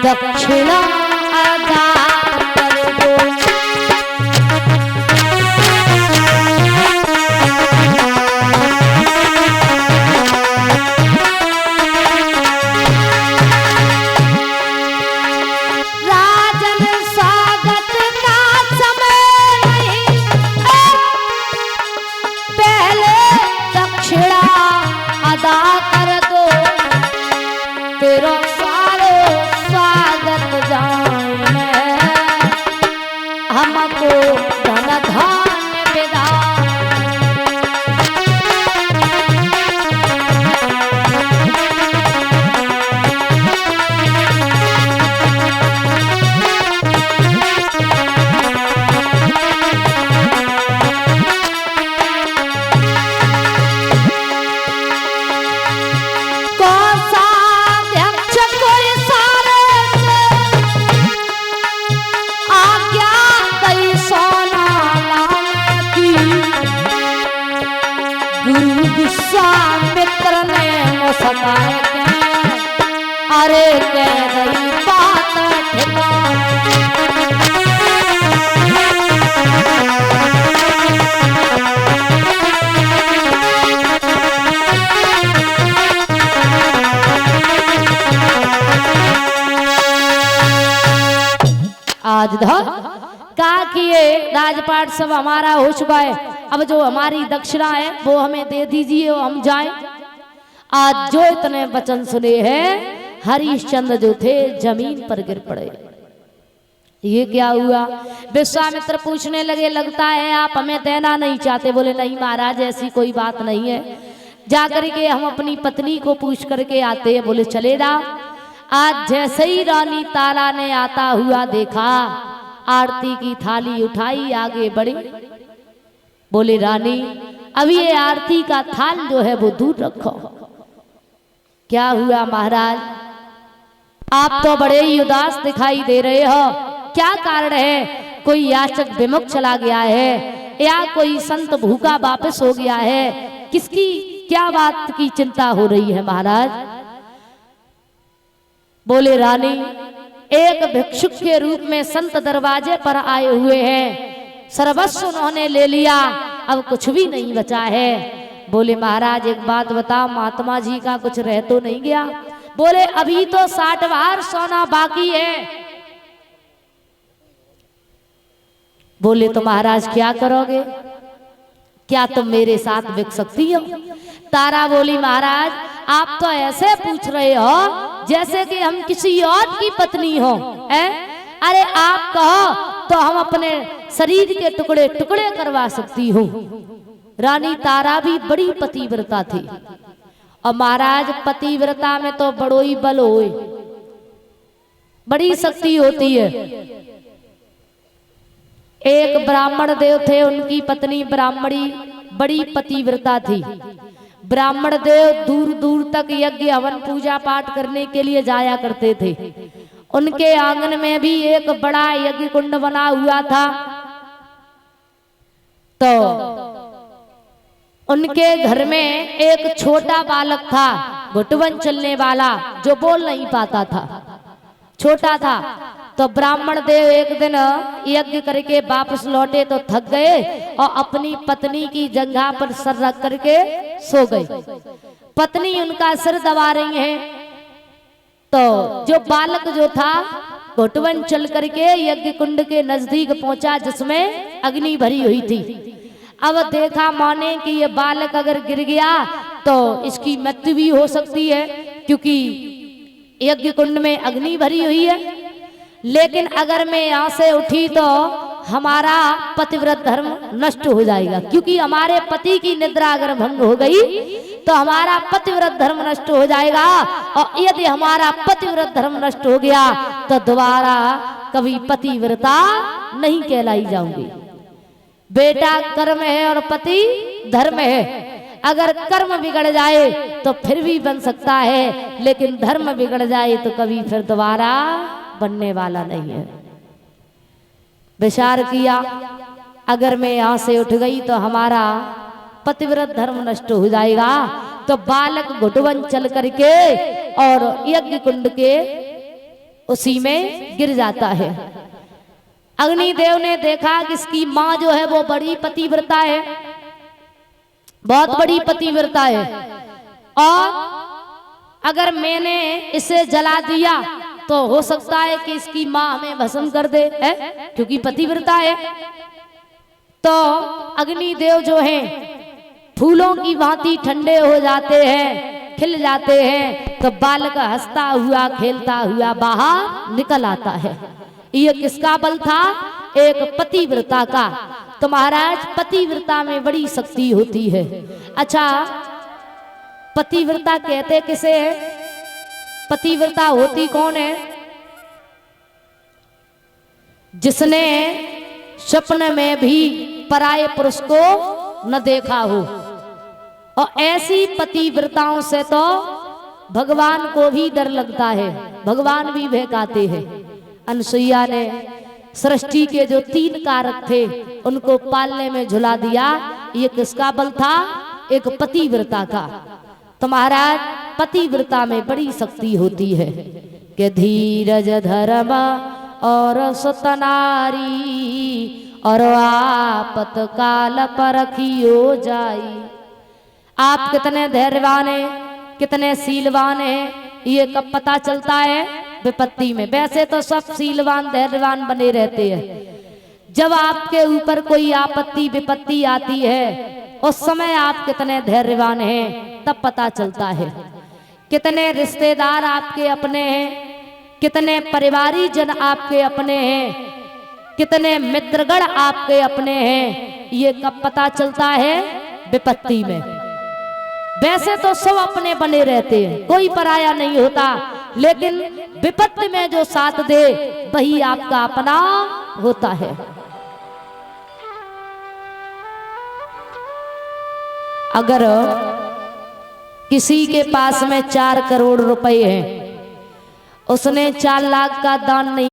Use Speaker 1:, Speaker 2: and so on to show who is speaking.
Speaker 1: दक्षिणा अदा कर दो। राजन स्वागत का समय नहीं, पहले दक्षिणा अदा कर दो। तेरा सारे स्वागत जाने हमको धन धान्य विदा। विश्वामित्र ने मुस्काए अरे कह गई बात ठिकाने। आज धर कहा कि ये राजपाट सब हमारा हो चुका है, अब जो हमारी दक्षिणा है वो हमें दे दीजिए और हम जाएं। आज जो इतने वचन सुने हैं हरिश्चंद्र जो थे जमीन पर गिर पड़े। ये क्या हुआ? विश्वामित्र पूछने लगे लगता है आप हमें देना नहीं चाहते। बोले नहीं महाराज ऐसी कोई बात नहीं है, जाकर के हम अपनी पत्नी को पूछ करके आते हैं। बोले चले जाओ। आज जैसे ही रानी तारा ने आता हुआ देखा, आरती की थाली उठाई आगे बढ़ी। बोले रानी अभी ये आरती का थाल जो है वो दूर रखो। क्या हुआ महाराज? आप तो बड़े ही उदास दिखाई दे रहे हो, क्या कारण है? कोई याचक विमुख चला गया है या कोई संत भूखा वापस हो गया है? किसकी क्या बात की चिंता हो रही है महाराज? बोले रानी एक भिक्षुक के रूप में संत दरवाजे पर आए हुए हैं, सर्वस्व उन्होंने ले लिया, अब कुछ भी नहीं बचा है। बोले महाराज एक बात बताओ, महात्मा जी का कुछ रह तो नहीं गया? बोले अभी तो 60 बार सोना बाकी है। बोले तो महाराज क्या करोगे? क्या तुम मेरे साथ बिक सकती हो? तारा बोली महाराज आप तो ऐसे पूछ रहे हो जैसे कि हम किसी और की पत्नी हो। अरे आप कहो तो हम अपने शरीर के टुकड़े टुकड़े करवा सकती हूँ। रानी तारा भी बड़ी पतिव्रता थी, और महाराज पतिव्रता में तो बड़ो ही बल होए, बड़ी शक्ति होती है। एक ब्राह्मण देव थे, उनकी पत्नी ब्राह्मणी बड़ी पतिव्रता थी। ब्राह्मण देव दूर दूर तक यज्ञ हवन पूजा पाठ करने के लिए जाया करते थे। उनके आंगन में भी एक बड़ा यज्ञ कुंड बना हुआ था। तो उनके घर में एक छोटा बालक था, घुटवन चलने वाला, जो बोल नहीं पाता था, छोटा था। तो ब्राह्मण देव एक दिन यज्ञ करके वापस लौटे तो थक गए और अपनी पत्नी की जंघा पर सर रख करके सो गए। पत्नी उनका सिर दबा रही है। तो जो बालक जो था घुटवन चल करके यज्ञ कुंड के नजदीक पहुंचा जिसमें अग्नि भरी हुई थी। अब देखा माने कि ये बालक अगर गिर गया तो इसकी मृत्यु भी हो सकती है, क्योंकि यज्ञ कुंड में अग्नि भरी हुई है। लेकिन अगर मैं यहाँ से उठी तो हमारा पतिव्रत धर्म नष्ट हो जाएगा, क्योंकि हमारे पति की निद्रा अगर भंग हो गई तो हमारा पतिव्रत धर्म नष्ट हो जाएगा। और यदि हमारा पतिव्रत धर्म नष्ट हो गया तो दोबारा कभी पतिव्रता नहीं कहलाई जाऊंगी। बेटा कर्म है और पति धर्म है। अगर कर्म बिगड़ जाए तो फिर भी बन सकता है, लेकिन धर्म बिगड़ जाए तो कभी फिर दोबारा बनने वाला नहीं है। विचार किया अगर मैं यहाँ से उठ गई तो हमारा पतिव्रत धर्म नष्ट हो जाएगा। तो बालक घुटवन चल करके और यज्ञ कुंड के उसी में गिर जाता है। अग्निदेव ने देखा कि इसकी माँ जो है वो बड़ी पतिव्रता है, बहुत बड़ी पतिव्रता है, और अगर मैंने इसे जला दिया तो हो सकता है कि इसकी माँ हमें भस्म कर दे, है क्योंकि पतिव्रता है। तो अग्निदेव जो हैं फूलों की भांति ठंडे हो जाते हैं, खिल जाते हैं, तो बालक हंसता हुआ खेलता हुआ बाहर निकल आता है। ये किसका बल था? एक पतिव्रता का। तो महाराज पतिव्रता में बड़ी शक्ति होती है। अच्छा, पतिव्रता कहते किसे है? पतिव्रता होती कौन है? जिसने सपने में भी पराये पुरुष को न देखा हो। और ऐसी पतिव्रताओं से तो भगवान को भी डर लगता है, भगवान भी बहकाते हैं। अनसुईया ने सृष्टि के जो 3 कारक थे उनको पालने में झुला दिया। ये किसका बल था? एक पतिव्रता का। तो महाराज पतिव्रता में बड़ी शक्ति होती है कि धीरज धर्म और सतनारी और आपत काल परखियो जाई। आप कितने धैर्यवान हैं, कितने शीलवान हैं, ये कब पता चलता है? विपत्ति में। वैसे तो सब शीलवान धैर्यवान बने रहते हैं। जब आपके ऊपर कोई आपत्ति विपत्ति आती है उस समय आप कितने धैर्यवान हैं तब पता चलता है। कितने रिश्तेदार आपके अपने हैं, कितने परिवारी जन आपके अपने हैं, कितने मित्रगण आपके अपने हैं, ये कब पता चलता है? विपत्ति में। वैसे तो सब अपने बने रहते हैं, कोई पराया नहीं होता, लेकिन विपत्ति में जो साथ दे वही आपका अपना होता है। अगर किसी के पास में 4 करोड़ रुपए हैं, उसने 4 लाख का दान नहीं